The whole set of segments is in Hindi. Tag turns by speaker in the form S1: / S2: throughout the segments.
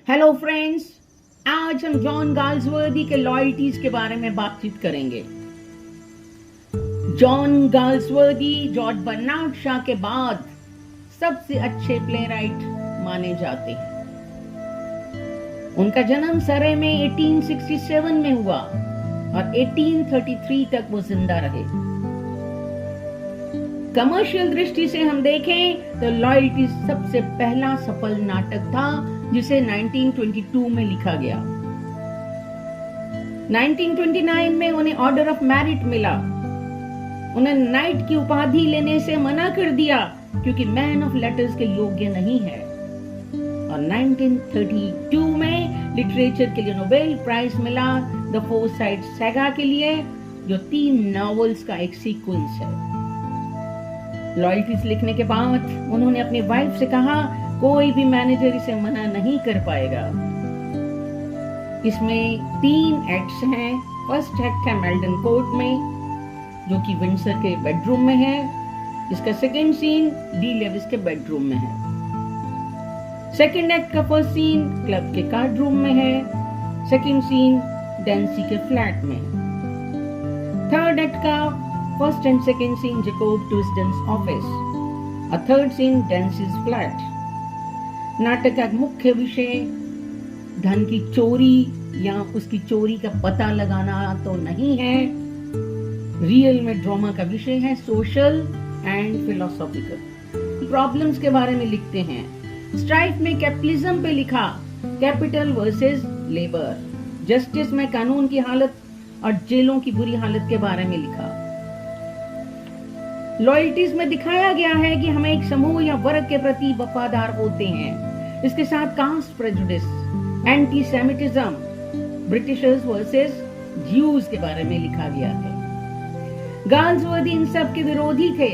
S1: हेलो फ्रेंड्स, आज हम जॉन गाल्सवर्दी के लॉयल्टीज के बारे में बातचीत करेंगे। John Galsworthy George Bernard Shaw के बाद सबसे अच्छे प्लेराइट माने जाते हैं। उनका जन्म सरे में 1867 में हुआ और 1833 तक वो जिंदा रहे। कमर्शियल दृष्टि से हम देखें तो लॉयल्टी सबसे पहला सफल नाटक था जिसे 1922 में लिखा गया। 1929 में उन्हें ऑर्डर ऑफ मेरिट मिला। उन्हें नाइट की उपाधि लेने से मना कर दिया क्योंकि मैन ऑफ लेटर्स के योग्य नहीं है। और 1932 में लिटरेचर के लिए नोबेल प्राइज मिला द फोरसाइट सैगा के लिए, जो 3 नॉवेल्स का एक सीक्वेंस है। लॉयल्टीज लिखने के बाद उन्होंने अपनी वाइफ से कहा कोई भी मैनेजर इसे मना नहीं कर पाएगा। इसमें 3 एक्ट्स हैं। फर्स्ट एक्ट है मेल्टन कोर्ट में, जो कि विंडसर के बेडरूम में है। इसका सेकेंड सीन डी लेविस के बेडरूम में है। सेकेंड एक्ट का फर्स्ट सीन क्लब के कार्ड रूम में है। सेकेंड सीन डेंसी के फ्लैट में है। थर्ड एक्ट का first and second scene Jacob Twisden's office और थर्ड सीन डेंसीज फ्लैट। नाटक का मुख्य विषय धन की चोरी या उसकी चोरी का पता लगाना तो नहीं है। रियल में ड्रामा का विषय है सोशल एंड फिलोसॉफिकल प्रॉब्लम्स के बारे में लिखते हैं। स्ट्राइफ में कैपिटलिज्म पे लिखा, कैपिटल वर्सेस लेबर। जस्टिस में कानून की हालत और जेलों की बुरी हालत के बारे में लिखा। लॉयल्टीज में दिखाया गया है कि हमें एक समूह या वर्ग के प्रति वफादार होते हैं। इसके साथ caste prejudice, anti Semitism, Britishers versus Jews के बारे में लिखा गया है। गाल्सवर्दी इन सब के विरोधी थे।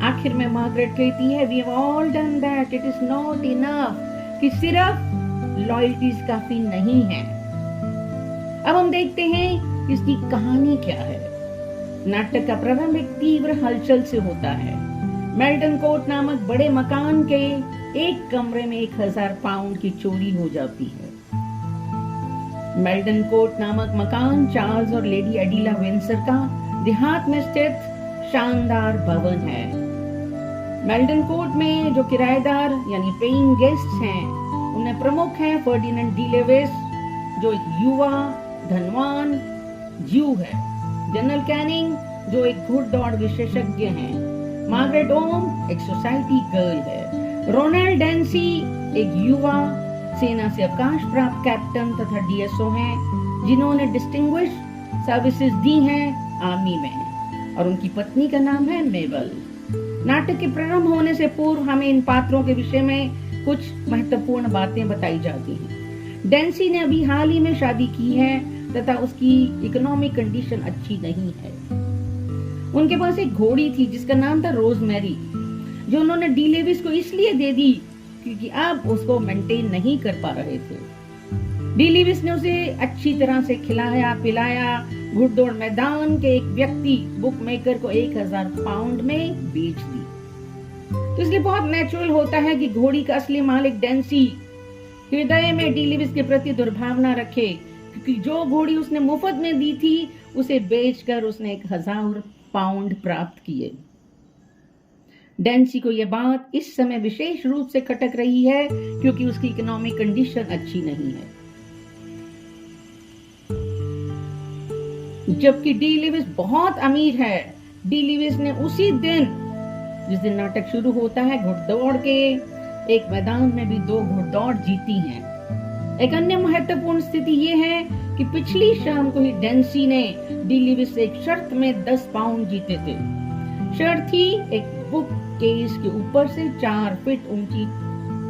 S1: आखिर में मार्गरेट कहती है, we have all done that, it is not enough, कि सिर्फ लॉयल्टीज काफी नहीं है। अब हम देखते हैं इसकी कहानी क्या है। नाटक का प्रारंभ एक तीव्र हलचल से होता है। मेल्टन कोर्ट नामक बड़े मकान के एक कमरे में 1000 पाउंड की चोरी हो जाती है। मेल्टन कोर्ट नामक मकान चार्ल्स और लेडी एडिला विंसर का देहात में स्थित शानदार भवन है। मेल्टन कोर्ट में जो किराएदार यानी पेइंग गेस्ट्स हैं, उनमें प्रमुख हैं फर्डिनेंड डी लेविस, जो एक युवा धनवान ज्यू है। जनरल कैनिंग, जो एक घुड़दौड़ विशेषज्ञ हैं। मार्गरेट ओम एक सोसाइटी गर्ल है। रोनाल्ड डेंसी एक युवा सेना से अवकाश प्राप्त कैप्टन तथा डीएसओ हैं, जिन्होंने डिस्टिंग्विश सर्विसेज दी हैं आर्मी में, और उनकी पत्नी का नाम है मेबल। नाटक के प्रारंभ होने से पूर्व हमें इन पात्रों के विषय में कुछ महत्वपूर्ण बातें बताई जाती हैं। डेंसी ने अभी हाल ही में शादी की है तथा उसकी इकोनॉमिक कंडीशन अच्छी नहीं है। उनके पास एक घोड़ी थी जिसका नाम था रोजमेरी, जो उन्होंने डी लेविस को इसलिए दे दी क्योंकि अब उसको मेंटेन नहीं कर पा रहे थे। डी लेविस ने उसे अच्छी तरह से खिलाया पिलाया। घुड़दौड़ मैदान के एक व्यक्ति बुकमेकर को 1000 पाउंड में बेच दी। तो इसलिए बहुत नेचुरल होता है कि घोड़ी का असली मालिक डेंसी हृदय में डी लेविस के प्रति दुर्भावना रखे, क्योंकि जो घोड़ी उसने मुफ्त में दी थी उसे बेचकर उसने 1000 पाउंड प्राप्त किए। डेंसी को यह बात इस समय विशेष रूप से खटक रही है क्योंकि उसकी इकोनॉमिक कंडीशन अच्छी नहीं है। जबकि डी लेविस बहुत अमीर है। डी लेविस ने उसी दिन, जिस दिन नाटक शुरू होता है, घुड़दौड़ के एक मैदान में भी 2 घुड़दौड़ जीती हैं। एक अन्य महत्वपूर्ण स्थिति यह है कि पिछली शाम को ही डेंसी ने डी लेविस से एक शर्त में 10 पाउंड जीते थे। शर्त थी एक बुक केस के ऊपर से 4 फीट ऊंची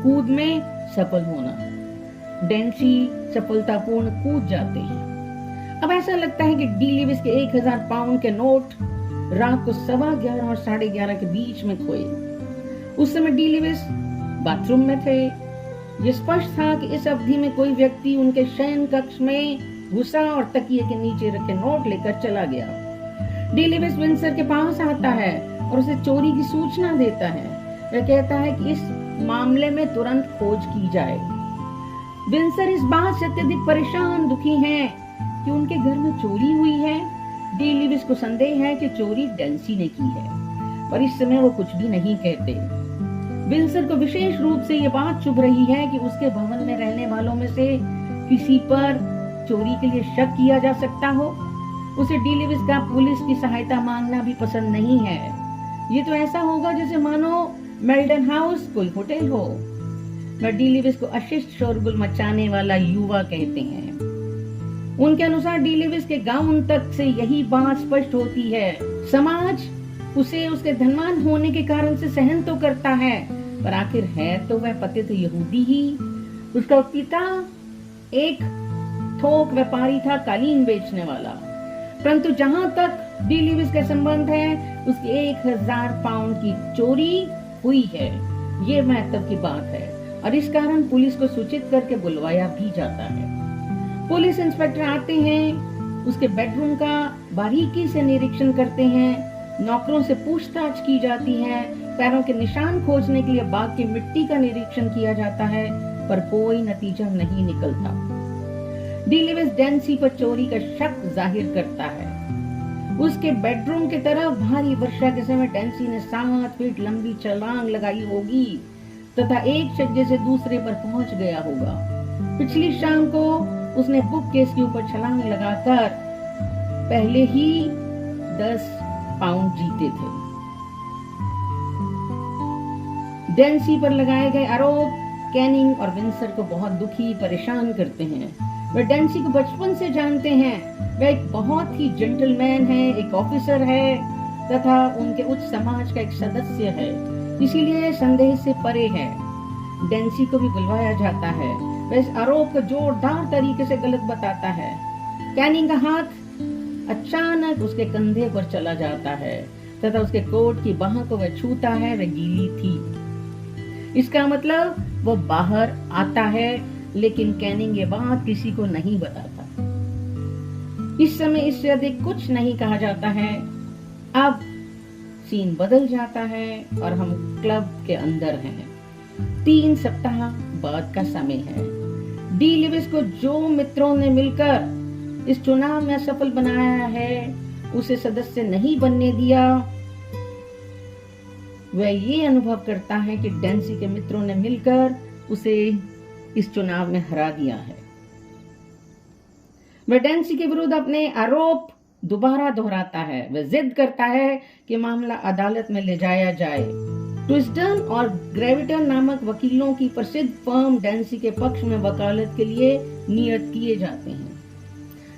S1: कूद में सफल होना। डेंसी सफलतापूर्ण कूद जाते हैं। अब ऐसा लगता है कि डी लेविस के 1000 पाउंड के नोट रात को 11:15 और 11:30 के बीच में खोए। उस समय डी लेविस बाथरूम में थे। ये स्पष्ट था कि इस अवधि में कोई व्यक्ति उनके शयन कक्ष में घुसा और तकिए के नीचे रखे नोट लेकर चला गया। डी लेविस विंसर के पास आता है और उसे चोरी की सूचना देता है। वह कहता है कि इस मामले में तुरंत खोज की जाए। विंसर इस बात से अत्यधिक परेशान दुखी हैं कि उनके घर में चोरी हुई है। डी लिविस को संदेह है कि चोरी डेंसी ने की है, पर इस समय वो कुछ भी नहीं कहते। विंसर को विशेष रूप से ये बात चुभ रही है कि उसके भवन में रहने वालों में से किसी पर चोरी के लिए शक किया जा सकता हो। उसे डी लिविस का पुलिस की सहायता मांगना भी पसंद नहीं है। ये तो ऐसा होगा जैसे मानो मेल्डन हाउस कोई होटल हो। वह डी लिविस को अशिष्ट शोरगुल मचाने वाला युवा कहते हैं। उनके अनुसार डी लिविस के गाउन तक से यही बात स्पष्ट होती है। समाज उसे उसके धनवान होने के कारण से सहन तो करता है, पर आखिर है तो वह पतित यहूदी ही। उसका पिता एक थोक व्यापारी था, कालीन बेचने वाला। परंतु जहां तक डी लिविस का संबंध है, उसकी 1000 पाउंड की चोरी हुई है। ये महत्व की बात है और इस कारण पुलिस को सूचित करके बुलवाया भी जाता है। पुलिस इंस्पेक्टर आते हैं, उसके बेडरूम का बारीकी से निरीक्षण करते हैं। नौकरों से पूछताछ की जाती है। पैरों के निशान खोजने के लिए बाग की मिट्टी का निरीक्षण किया जाता है, पर कोई नतीजा नहीं निकलता। डी लिविस डेंसी पर चोरी का शक जाहिर करता है। उसके बेडरूम की तरफ भारी वर्षा के समय डेंसी ने 7 फीट लंबी छलांग लगाई होगी तथा एक छज्जे से दूसरे पर पहुंच गया होगा। पिछली शाम को उसने बुक केस के ऊपर छलांग लगाकर पहले ही 10 पाउंड जीते थे। डेंसी पर लगाए गए आरोप कैनिंग और विंसर को बहुत दुखी परेशान करते हैं। वे डेंसी को बचपन से जानते हैं। वह एक बहुत ही जेंटलमैन है, एक ऑफिसर है तथा उनके उच्च समाज का एक सदस्य है, इसीलिए संदेह से परे है। डेंसी को भी बुलवाया जाता है। वह इस आरोप को जोरदार तरीके से गलत बताता है। कैनिंग का हाथ अचानक उसके कंधे पर चला जाता है तथा उसके कोट की बाह को वह छूता है। वह गीली थी। इसका मतलब वो बाहर आता है, लेकिन कैनिंग ये बात किसी को नहीं बताता। इस समय इससे अधिक कुछ नहीं कहा जाता है। अब सीन बदल जाता है और हम क्लब के अंदर हैं। 3 सप्ताह बाद का समय है। डी लिविस को जो मित्रों ने मिलकर इस चुनाव में सफल बनाया है, उसे सदस्य नहीं बनने दिया। वह ये अनुभव करता है कि डेंसी के मित्रों ने मिलकर उसे इस चुनाव में हरा दिया है। वह डेंसी के विरुद्ध अपने आरोप दोबारा दोहराता है। वह जिद करता है कि मामला अदालत में ले जाया जाए। ट्विस्टन और ग्रेविटन नामक वकीलों की प्रसिद्ध फर्म डेंसी के पक्ष में वकालत के लिए नियत किए जाते हैं।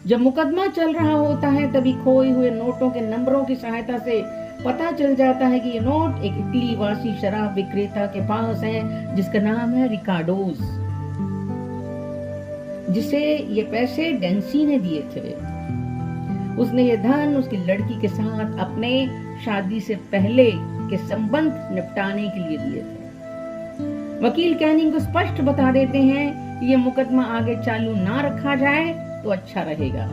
S1: जब मुकदमा चल रहा होता है, तभी खोए हुए नोटों के नंबरों की सहायता से पता चल जाता है कि ये नोट एक इटली वासी शराब विक्रेता के पास है, जिसका नाम है रिकार्डोस, जिसे ये पैसे डेंसी ने दिए थे। उसने ये धन उसकी लड़की के साथ अपने शादी से पहले के संबंध निपटाने के लिए दिए थे। वकील कैनिंग को स्पष्ट बता देते हैं कि ये मुकदमा आगे चालू ना रखा जाए तो अच्छा रहेगा।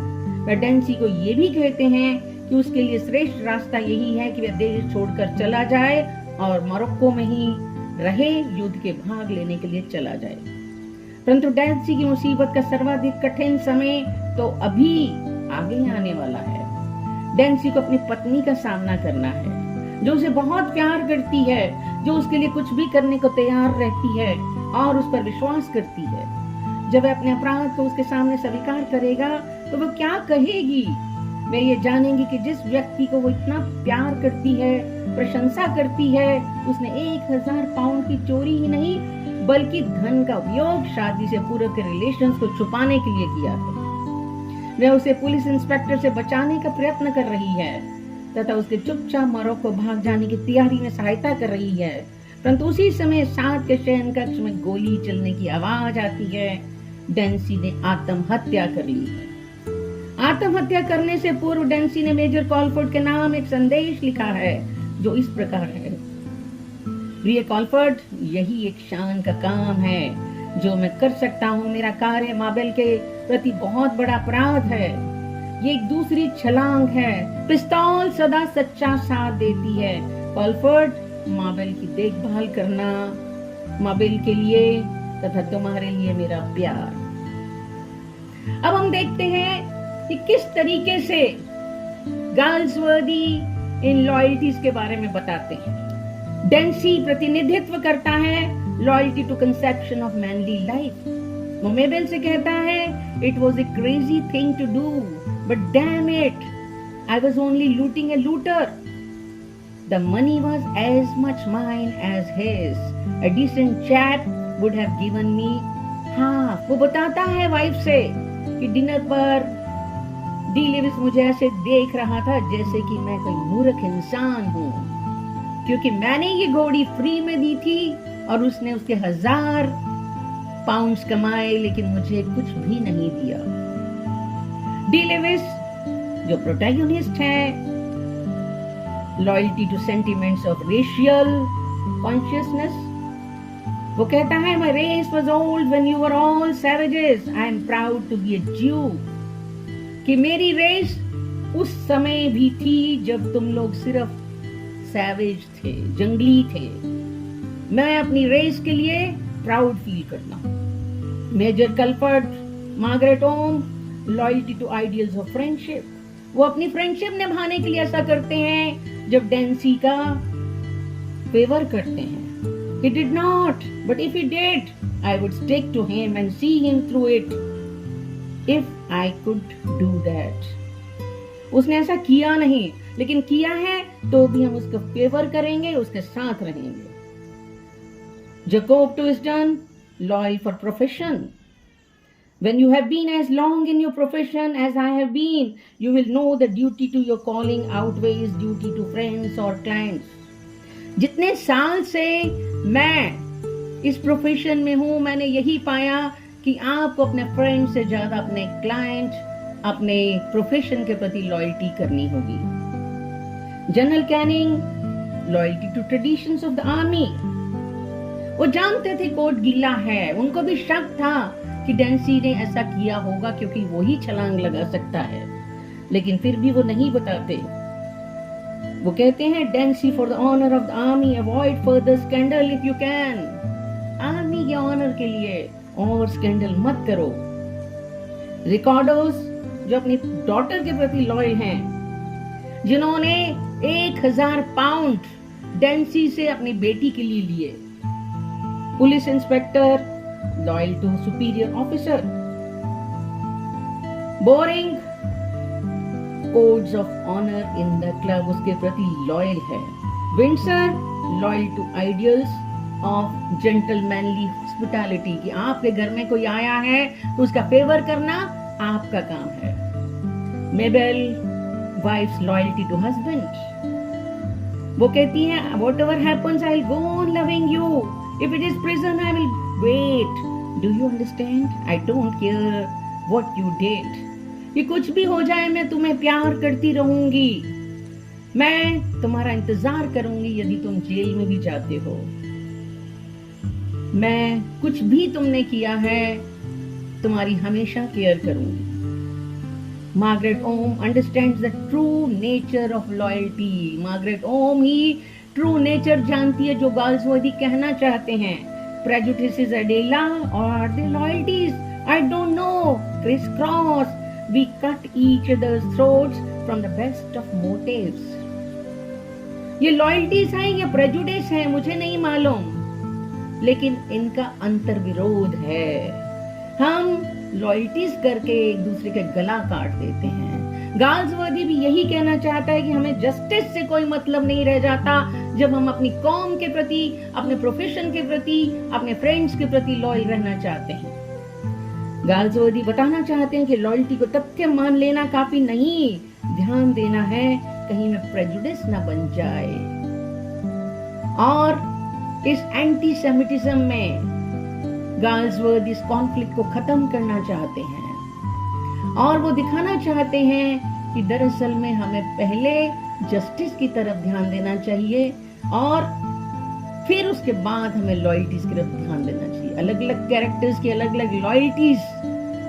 S1: वह डेंसी को ये भी कहते हैं कि उसके लिए श्रेष्ठ रास्ता यही है कि वह देश छोड़कर चला जाए और मोरक्को में ही रहे, युद्ध के भाग लेने के लिए चला जाए। परंतु डेंसी की मुसीबत का सर्वाधिक कठिन समय तो अभी आगे आने वाला है। डेंसी को अपनी पत्नी का सामना करना है, जो उसे बहुत प्यार करती है, जो उसके लिए कुछ भी करने को तैयार रहती है और उस पर विश्वास करती है। जब वह अपने अपराध को उसके सामने स्वीकार करेगा तो वह क्या कहेगी? वह ये जानेंगी कि जिस व्यक्ति को वो इतना प्यार करती है, प्रशंसा करती है, उसने 1000 पाउंड की चोरी ही नहीं बल्कि धन का उपयोग शादी से पूर्व के रिलेशंस को छुपाने के लिए किया है। वह उसे पुलिस इंस्पेक्टर से बचाने का प्रयत्न कर रही है तथा उसके चुपचाप मोरक्को भाग जाने की तैयारी में सहायता कर रही है। परंतु उसी समय साथ के शयन कक्ष में गोली चलने की आवाज आती है। डेंसी ने आत्महत्या कर ली है। आत्महत्या करने से पूर्व डेंसी ने मेजर कॉलफोर्ड के नाम एक संदेश लिखा है, जो इस प्रकार है: प्रिय कॉलफोर्ड, यही एक शान का काम है जो मैं कर सकता हूँ। मेरा कार्य माबेल के प्रति बहुत बड़ा अपराध है। ये एक दूसरी छलांग है। पिस्तौल सदा सच्चा साथ देती है। कॉलफोर्ड, माबेल की देखभाल करना, माबेल के लिए तथा तुम्हारे लिए मेरा प्यार। अब हम देखते हैं कि किस तरीके से गाल्सवर्दी इन लॉयल्टीज के बारे में बताते हैं। डेंसी प्रतिनिधित्व करता है loyalty to conception of manly life. वो मेबेल से कहता है, it was a crazy thing to do, but damn it, I was only looting a looter. The money was as much mine as his, a decent chap would have given me half. वो बताता है वाइफ से कि डिनर पर डी लेविस मुझे ऐसे देख रहा था जैसे कि मैं कोई मूर्ख इंसान हूं, क्योंकि मैंने ये घोड़ी फ्री में दी थी और उसने उसके 1000 पाउंड्स कमाए, लेकिन मुझे कुछ भी नहीं दिया। डी लेविस जो प्रोटैगनिस्ट है loyalty to sentiments of racial consciousness, वो कहता है, my race was old when you were all savages, I am proud to be a Jew. कि मेरी रेस उस समय भी थी जब तुम लोग सिर्फ सैवेज थे, जंगली थे। मैं अपनी रेस के लिए प्राउड फील करता हूं। Major Colford, Margaret Orme, loyalty to ideals of friendship, वो अपनी फ्रेंडशिप निभाने के लिए ऐसा करते हैं जब डेंसी का फेवर करते हैं। He did not, but if he did, I would stick to him and see him through it if I could do that. उसने ऐसा किया नहीं, लेकिन किया है तो भी हम उसका फेवर करेंगे, उसके साथ रहेंगे। Jacob Twiston, loyal for profession. When you have been as long in your profession as I have been, you will know the duty to your calling outweighs duty to friends or clients. जितने साल से मैं इस प्रोफेशन में हूं, मैंने यही पाया कि आपको अपने फ्रेंड से ज्यादा अपने क्लाइंट, अपने प्रोफेशन के प्रति लॉयल्टी करनी होगी। General Canning, loyalty to traditions of the army. वो जानते थे कोर्ट गीला है, उनको भी शक था कि डेंसी ने ऐसा किया होगा क्योंकि वो ही छलांग लगा सकता है, लेकिन फिर भी वो नहीं बताते। वो कहते हैं, Dancy for the honour of the army, avoid further scandal if you can. Army के ऑनर के लिए और स्कैंडल मत करो। रिकॉर्डोस जो अपनी डॉटर के प्रति लॉयल हैं, जिन्होंने 1000 पाउंड डेंसी से अपनी बेटी के लिए लिए। Police inspector, loyal to superior officer. Borring, codes of honour in the club, उसके प्रति लॉयल है। Winsor, loyal to ideals of gentlemanly hospitality, कि आपके घर में कोई आया है तो उसका फेवर करना आपका काम है। Mabel, wife's loyalty to husband, वो कहती हैं, whatever happens I will go on loving you, if it is prison I will wait, do you understand, I don't care what you did. कि कुछ भी हो जाए मैं तुम्हें प्यार करती रहूंगी, मैं तुम्हारा इंतजार करूंगी यदि तुम जेल में भी जाते हो। मैं कुछ भी तुमने किया है तुम्हारी हमेशा केयर करूंगी। Margaret Orme understands the true nature of loyalty. Margaret Orme ही ट्रू नेचर जानती है जो गाल्सवर्दी कहना चाहते हैं। प्रेजुडिसेस अडेला और the loyalties, I don't know, criss cross, we cut each other's throats from the best of motives. ये लॉयल्टीज हैं या प्रेजुडिस हैं मुझे नहीं मालूम, लेकिन इनका अंतर विरोध है। हम लॉयल्टीज करके एक दूसरे के गला काट देते हैं। गाल्सवर्दी भी यही कहना चाहता है कि हमें जस्टिस से कोई मतलब नहीं रह जाता जब हम अपनी कौम के प्रति, अपने प्रोफेशन के प्रति, अपने फ्रेंड्स के प्रति लॉयल रहना चाहते हैं। गाल्सवर्दी बताना चाहते हैं कि लॉयल्टी को तथ्य मान लेना काफी नहीं, ध्यान देना है कहीं में प्रेजुडिस न बन जाए। और इस एंटी सेमिटिज्म में गाल्सवर्दी इस कॉन्फ्लिक्ट को खत्म करना चाहते हैं और वो दिखाना चाहते हैं कि दरअसल में हमें पहले जस्टिस की तरफ ध्यान देना चाहिए और फिर उसके बाद हमें लॉयल्टीज की तरफ ध्यान देना चाहिए। अलग अलग कैरेक्टर्स की अलग अलग लॉयल्टीज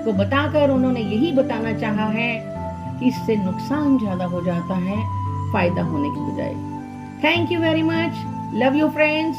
S1: को बताकर उन्होंने यही बताना चाहा है कि इससे नुकसान ज्यादा हो जाता है फायदा होने की बजाय। Thank you very much, love you friends.